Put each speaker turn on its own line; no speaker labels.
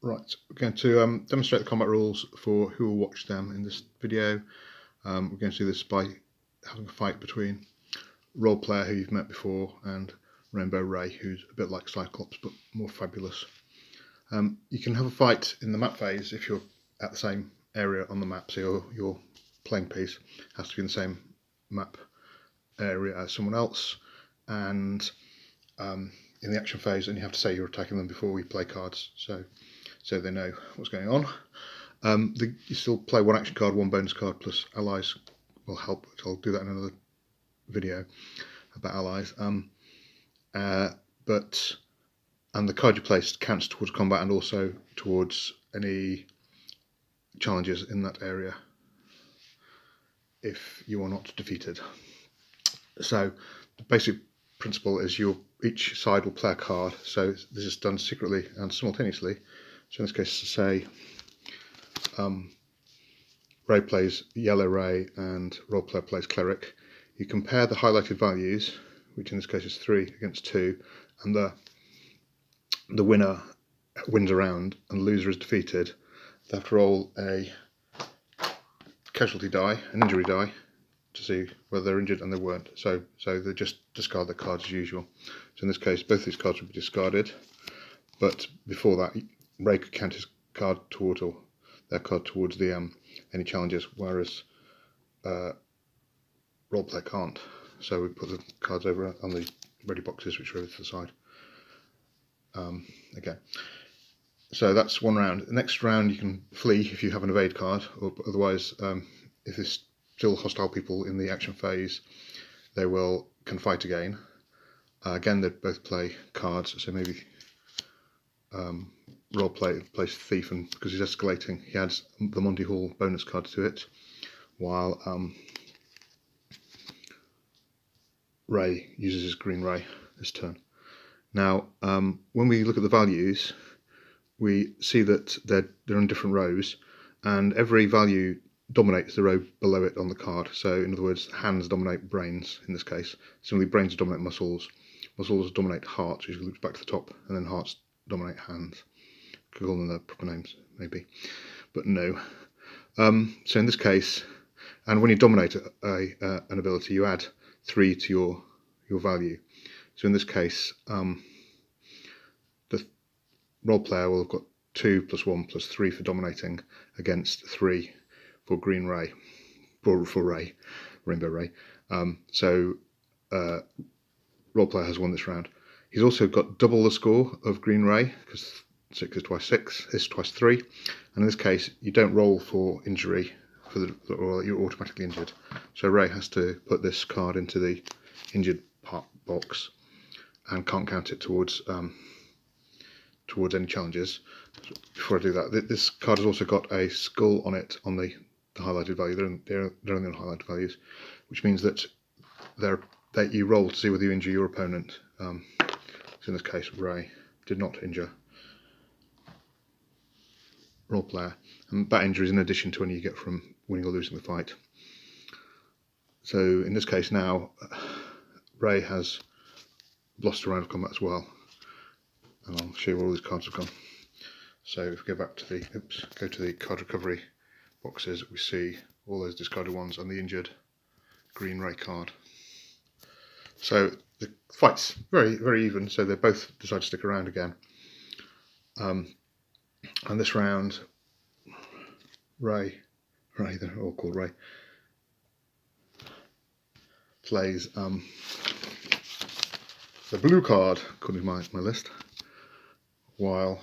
Right, we're going to demonstrate the combat rules for who will watch them in this video. We're going to do this by having a fight between Role Player, who you've met before, and Rainbow Ray, who's a bit like Cyclops but more fabulous. You can have a fight in the map phase if you're at the same area on the map, so your playing piece has to be in the same map area as someone else, and in the action phase, and you have to say you're attacking them before we play cards, so they know what's going on. You still play one action card, one bonus card, plus allies will help, which I'll do that in another video about allies. And the card you place counts towards combat and also towards any challenges in that area if you are not defeated. So the basic principle is each side will play a card, so this is done secretly and simultaneously. So in this case, say Ray plays Yellow Ray and Role Player plays Cleric. You compare the highlighted values, which in this case is 3 against 2, and the winner wins a round and the loser is defeated. They have to roll a casualty die, an injury die, to see whether they're injured, and they weren't. So they just discard their cards as usual. So in this case, both these cards will be discarded, but before that, Ray could count his card towards, or their card towards the any challenges, whereas Role Player can't. So we put the cards over on the ready boxes, which are over to the side. Okay, so that's one round. The next round you can flee if you have an evade card, or otherwise, if there's still hostile people in the action phase, they can fight again. Again, they both play cards, so maybe Role Player plays Thief, and because he's escalating, he adds the Monty Hall bonus card to it, while Ray uses his Green Ray this turn. Now, when we look at the values, we see that they're in different rows, and every value dominates the row below it on the card. So, in other words, hands dominate brains in this case. Similarly, brains dominate muscles. Muscles dominate hearts, which loops back to the top, and then hearts dominate hands. Could call them their proper names, maybe, but no. So in this case, and when you dominate an ability, you add 3 to your value. So in this case, the Role Player will have got 2 plus 1 plus 3 for dominating against 3 for Green Ray, for Ray, Rainbow Ray. So Role Player has won this round. He's also got double the score of Green Ray, because 6 is twice 6, is twice 3, and in this case you don't roll for injury, or you're automatically injured. So Ray has to put this card into the injured part box and can't count it towards any challenges. Before I do that, this card has also got a skull on it on the highlighted value. They're only on highlighted values, which means that you roll to see whether you injure your opponent. So in this case, Ray did not injure Role Player, and that injury is in addition to any you get from winning or losing the fight. So in this case now, Ray has lost a round of combat as well, and I'll show you where all these cards have gone. So if we go back to the card recovery boxes, we see all those discarded ones and the injured Green Ray card. So the fight's very, very even, so they both decide to stick around again. And this round, Ray, they're all called Ray, plays the blue card, according to my list, while